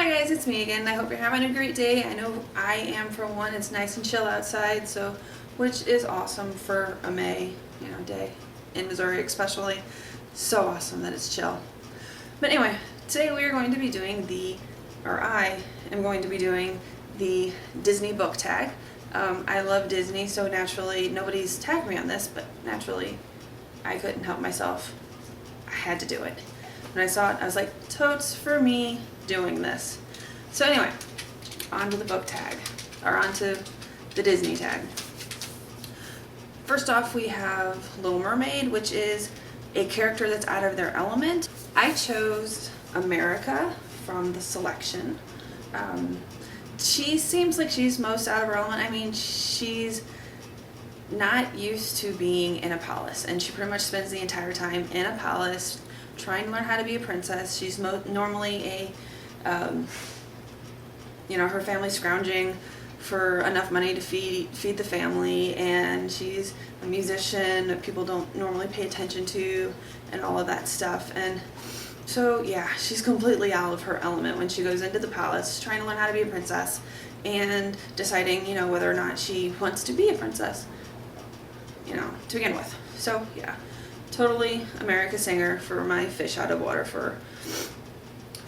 Hi guys, it's me again. I hope you're having a great day. I know I am for one. It's nice and chill outside, so which is awesome for a May, day in Missouri especially. So awesome that it's chill. But anyway, today we are going to be doing I am going to be doing the Disney book tag. I love Disney, so naturally nobody's tagged me on this, but naturally I couldn't help myself. I had to do it. When I saw it, I was like, totes for me doing this. So anyway, on to the book tag, or on to the Disney tag. First off, we have Little Mermaid, which is a character that's out of their element. I chose America from the selection. She seems like she's most out of her element. I mean, she's not used to being in a palace, and she pretty much spends the entire time in a palace trying to learn how to be a princess. She's normally her family's scrounging for enough money to feed the family, and she's a musician that people don't normally pay attention to and all of that stuff. And so yeah, she's completely out of her element when she goes into the palace trying to learn how to be a princess and deciding whether or not she wants to be a princess to begin with. So yeah, totally America singer for my fish out of water for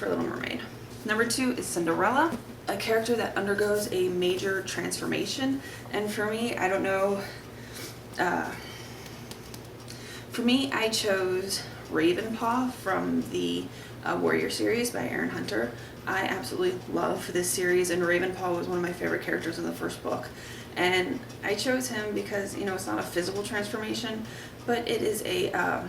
Little Mermaid. Number 2 is Cinderella, a character that undergoes a major transformation. And for me, I don't know, for me, I chose Ravenpaw from the Warrior series by Aaron Hunter. I absolutely love this series, and Ravenpaw was one of my favorite characters in the first book. And I chose him because, it's not a physical transformation, but it is a,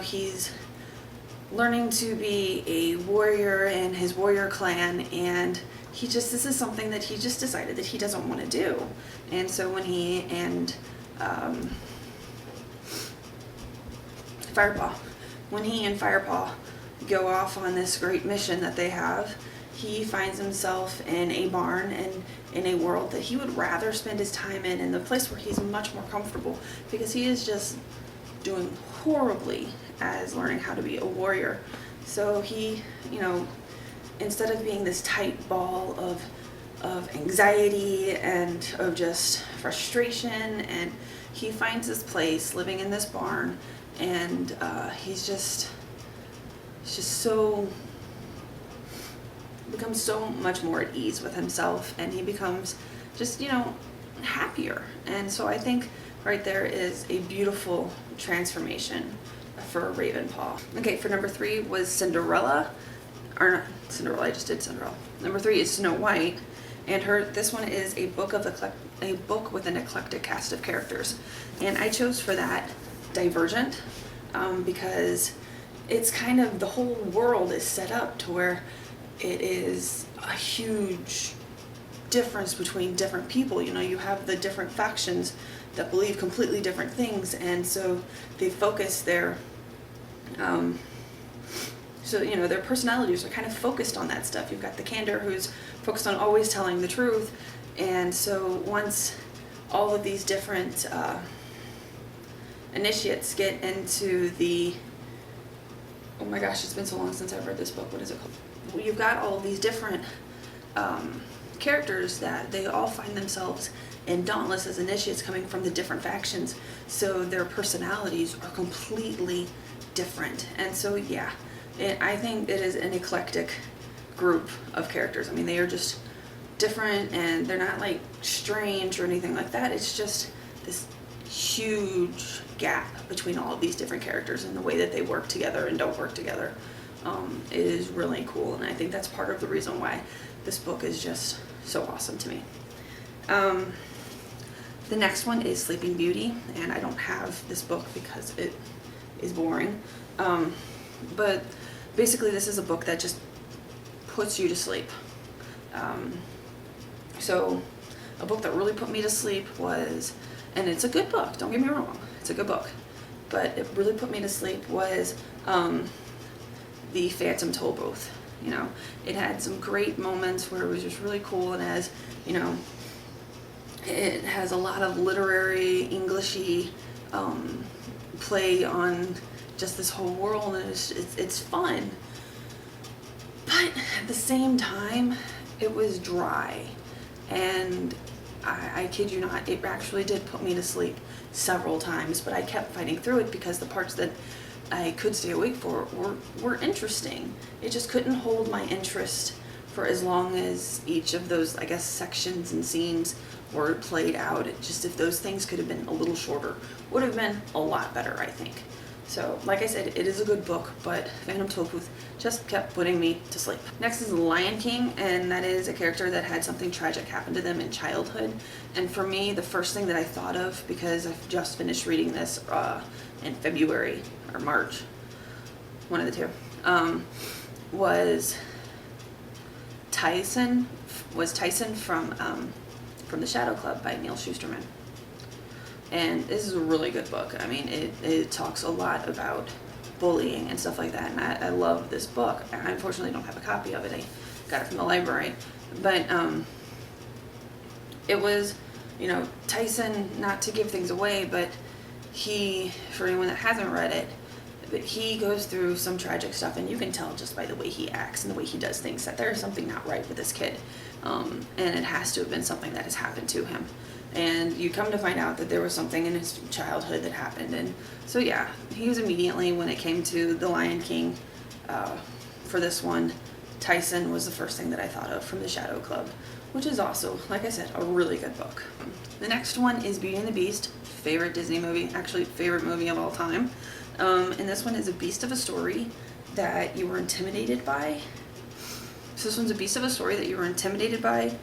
he's learning to be a warrior in his warrior clan, and this is something that he just decided that he doesn't want to do. And so when he and Firepaw go off on this great mission that they have, he finds himself in a barn and in a world that he would rather spend his time in the place where he's much more comfortable, because he is just doing horribly as learning how to be a warrior. So he, instead of being this tight ball of anxiety and of just frustration, and he finds this place living in this barn, and he's just becomes so much more at ease with himself, and he becomes just happier. And so I think right there is a beautiful transformation for Ravenpaw. Okay, for number 3 was Cinderella, or not Cinderella, I just did Cinderella. Number 3 is Snow White, and this one is a book with an eclectic cast of characters, and I chose for that Divergent, because it's kind of, the whole world is set up to where it is a huge difference between different people. You have the different factions that believe completely different things, and so they focus their their personalities are kind of focused on that stuff. You've got the Candor, who's focused on always telling the truth, and so once all of these different initiates get into the, oh my gosh, it's been so long since I've read this book, what is it called? You've got all of these different characters that they all find themselves in Dauntless as initiates coming from the different factions, so their personalities are completely different. And so yeah, I think it is an eclectic group of characters. I mean, they are just different, and they're not like strange or anything like that. It's just this huge gap between all of these different characters, and the way that they work together and don't work together is really cool. And I think that's part of the reason why this book is just so awesome to me. The next one is Sleeping Beauty, and I don't have this book because it is boring. But basically this is a book that just puts you to sleep. So a book that really put me to sleep was, and it's a good book, don't get me wrong, it's a good book, but it really put me to sleep was The Phantom Tollbooth. It had some great moments where it was just really cool, and as it has a lot of literary Englishy play on just this whole world, and it's fun. But at the same time, it was dry, and I kid you not, it actually did put me to sleep several times, but I kept fighting through it because the parts that I could stay awake for were interesting. It just couldn't hold my interest for as long as each of those, I guess, sections and scenes were played out. It just, if those things could have been a little shorter, would have been a lot better, I think. So, like I said, it is a good book, but Phantom Tollbooth just kept putting me to sleep. Next is The Lion King, and that is a character that had something tragic happen to them in childhood. And for me, the first thing that I thought of, because I've just finished reading this in February or March, one of the two, was Tyson from The Shadow Club by Neil Shusterman. And this is a really good book. I mean, it talks a lot about bullying and stuff like that, and I love this book. I unfortunately don't have a copy of it. I got it from the library. But it was, you know, Tyson, not to give things away, but he, for anyone that hasn't read it, but he goes through some tragic stuff, and you can tell just by the way he acts and the way he does things that there's something not right with this kid. And it has to have been something that has happened to him. And you come to find out that there was something in his childhood that happened. And so yeah, he was immediately, when it came to The Lion King, for this one, Tyson was the first thing that I thought of from The Shadow Club, which is also, like I said, a really good book. The next one is Beauty and the Beast, favorite Disney movie, actually favorite movie of all time. And this one is a beast of a story that you were intimidated by. So this one's a beast of a story that you were intimidated by,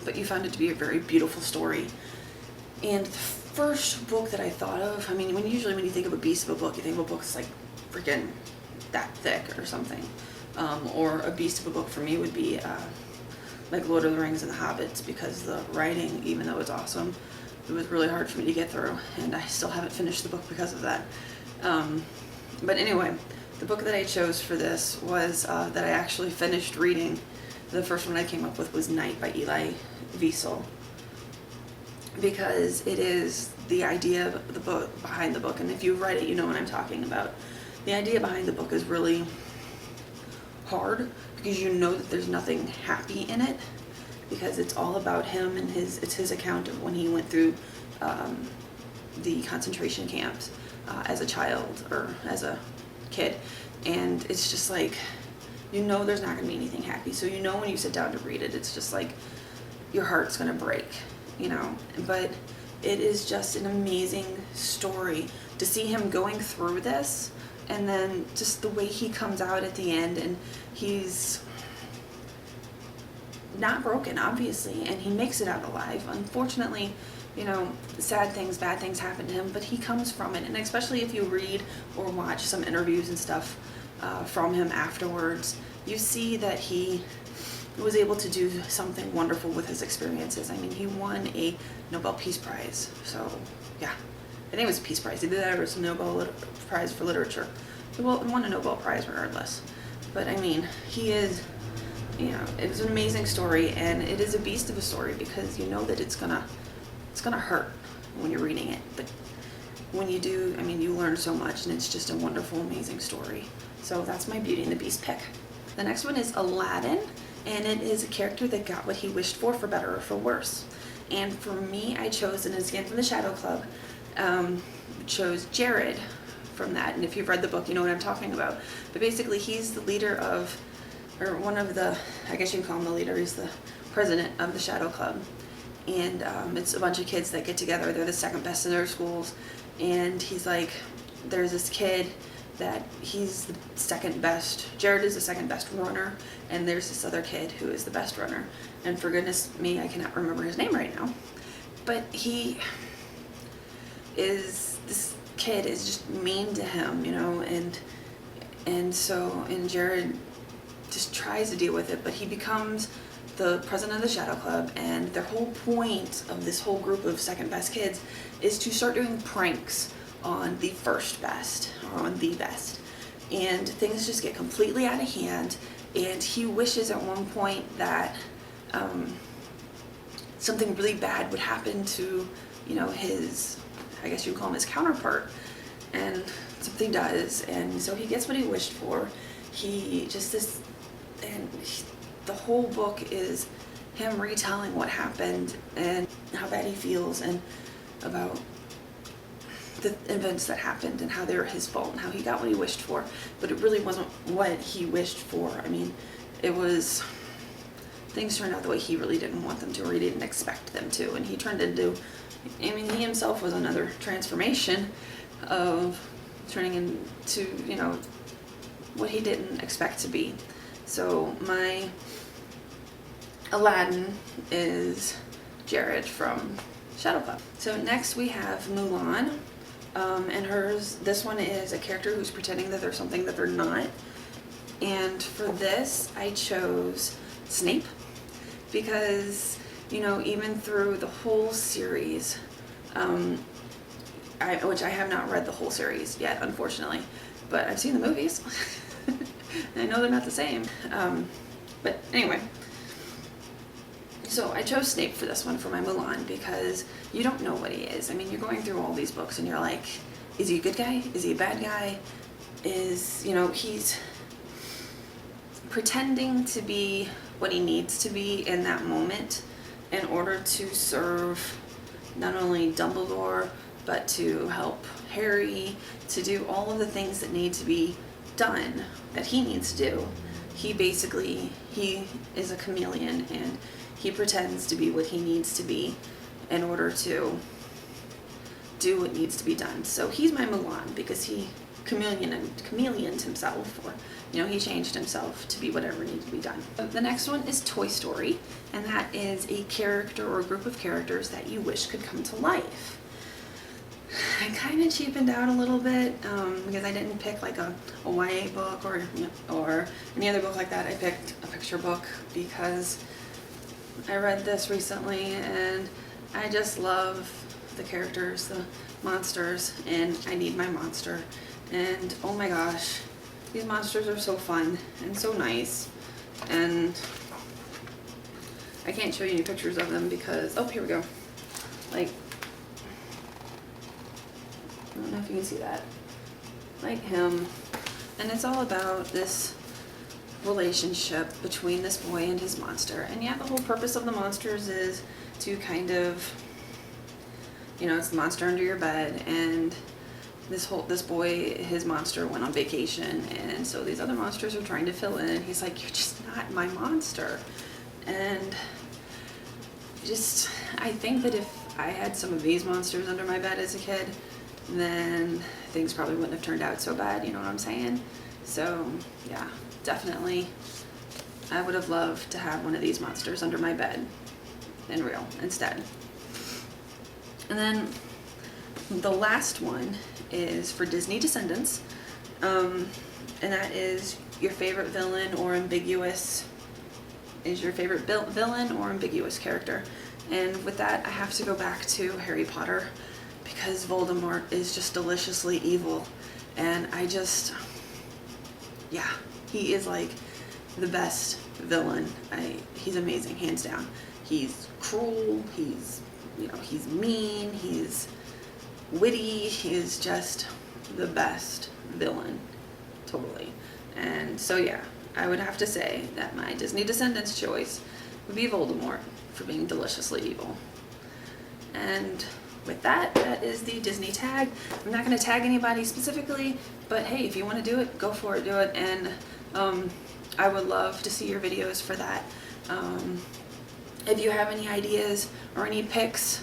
but you found it to be a very beautiful story. And the first book that I thought of, I mean, usually when you think of a beast of a book, you think of a book that's like freaking that thick or something. Or a beast of a book for me would be like Lord of the Rings and the Hobbits, because the writing, even though it's awesome, it was really hard for me to get through, and I still haven't finished the book because of that. But anyway, the book that I chose for this was that I actually finished reading. The first one I came up with was Night by Eli Wiesel, because it is the idea of the book, behind the book, and if you've read it, you know what I'm talking about. The idea behind the book is really hard, because you know that there's nothing happy in it, because it's all about him and it's his account of when he went through the concentration camps as a child or as a kid, and it's just like, you know there's not going to be anything happy, so you know when you sit down to read it, it's just like your heart's going to break, you know. But it is just an amazing story to see him going through this, and then just the way he comes out at the end, and he's not broken, obviously, and he makes it out alive. Unfortunately, you know, sad things, bad things happen to him, but he comes from it. And especially if you read or watch some interviews and stuff from him afterwards, you see that he was able to do something wonderful with his experiences. I mean, he won a Nobel Peace Prize. So, yeah, I think it was a Peace Prize. Either that or it was a Nobel Prize for Literature. Well, he won a Nobel Prize regardless. But, I mean, he is, you know, it was an amazing story, and it is a beast of a story, because you know that it's gonna hurt when you're reading it, but when you do, I mean, you learn so much, and it's just a wonderful, amazing story. So that's my Beauty and the Beast pick. The next one is Aladdin, and it is a character that got what he wished for better or for worse. And for me, I chose, and it's again from the Shadow Club, chose Jared from that. And if you've read the book, you know what I'm talking about. But basically, he's the leader of, or one of the, I guess you can call him the leader, he's the president of the Shadow Club. And it's a bunch of kids that get together. They're the second best in their schools. And he's like, there's this kid that he's the second best. Jared is the second best runner. And there's this other kid who is the best runner. And for goodness me, I cannot remember his name right now. But this kid is just mean to him, you know. And Jared just tries to deal with it. But he becomes the president of the Shadow Club, and their whole point of this whole group of second best kids is to start doing pranks on the first best, or on the best. And things just get completely out of hand, and he wishes at one point that something really bad would happen to, you know, his, I guess you would call him his counterpart, and something does, and so he gets what he wished for. He just, this and the whole book is him retelling what happened and how bad he feels and about the events that happened and how they were his fault and how he got what he wished for, but it really wasn't what he wished for. I mean, it was, things turned out the way he really didn't want them to, or he didn't expect them to, and he turned into, I mean, he himself was another transformation of turning into, you know, what he didn't expect to be. So my Aladdin is Jared from Shadow Pup. So next we have Mulan, and this one is a character who's pretending that they're something that they're not. And for this, I chose Snape because, you know, even through the whole series, which I have not read the whole series yet, unfortunately, but I've seen the movies. And I know they're not the same. But anyway, so I chose Snape for this one for my Mulan because you don't know what he is. I mean, you're going through all these books and you're like, is he a good guy? Is he a bad guy? You know, he's pretending to be what he needs to be in that moment in order to serve not only Dumbledore, but to help Harry, to do all of the things that need to be done, that he needs to do. He is a chameleon, and he pretends to be what he needs to be in order to do what needs to be done. So he's my Mulan because he chameleoned himself, or, you know, he changed himself to be whatever needs to be done. The next one is Toy Story, and that is a character or a group of characters that you wish could come to life. I kind of cheapened out a little bit because I didn't pick like a YA book or any other book like that. I picked a picture book because I read this recently and I just love the characters, the monsters, and I need my monster. And oh my gosh, these monsters are so fun and so nice. And I can't show you any pictures of them because, oh, here we go. Like, I don't know if you can see that. Like him. And it's all about this relationship between this boy and his monster. And yeah, the whole purpose of the monsters is to kind of, you know, it's the monster under your bed, and this boy, his monster went on vacation, and so these other monsters are trying to fill in, and he's like, you're just not my monster. And just, I think that if I had some of these monsters under my bed as a kid, then things probably wouldn't have turned out so bad, you know what I'm saying? So yeah, definitely I would have loved to have one of these monsters under my bed in real instead. And then the last one is for Disney Descendants, and that is your favorite villain or ambiguous character. And with that, I have to go back to Harry Potter because Voldemort is just deliciously evil, and yeah, he is like the best villain. He's amazing, hands down. He's cruel, he's mean, he's witty, he's just the best villain, totally. And so yeah, I would have to say that my Disney Descendants choice would be Voldemort for being deliciously evil. And with that, that is the Disney tag. I'm not going to tag anybody specifically, but hey, if you want to do it, go for it, do it. And I would love to see your videos for that. If you have any ideas or any picks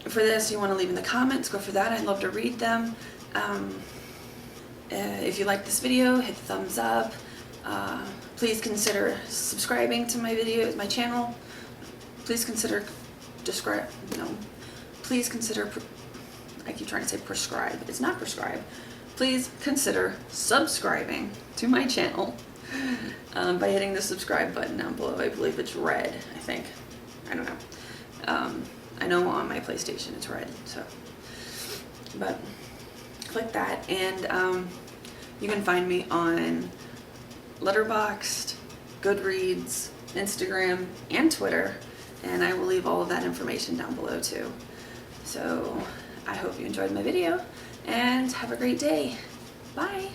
for this you want to leave in the comments, go for that. I'd love to read them. If you like this video, hit the thumbs up. Please consider subscribing to my videos, my channel. Please consider I keep trying to say prescribe. It's not prescribe. Please consider subscribing to my channel by hitting the subscribe button down below. I believe it's red, I think. I don't know. I know on my PlayStation it's red, so. But click that, and you can find me on Letterboxd, Goodreads, Instagram, and Twitter, and I will leave all of that information down below too. So I hope you enjoyed my video, and have a great day. Bye.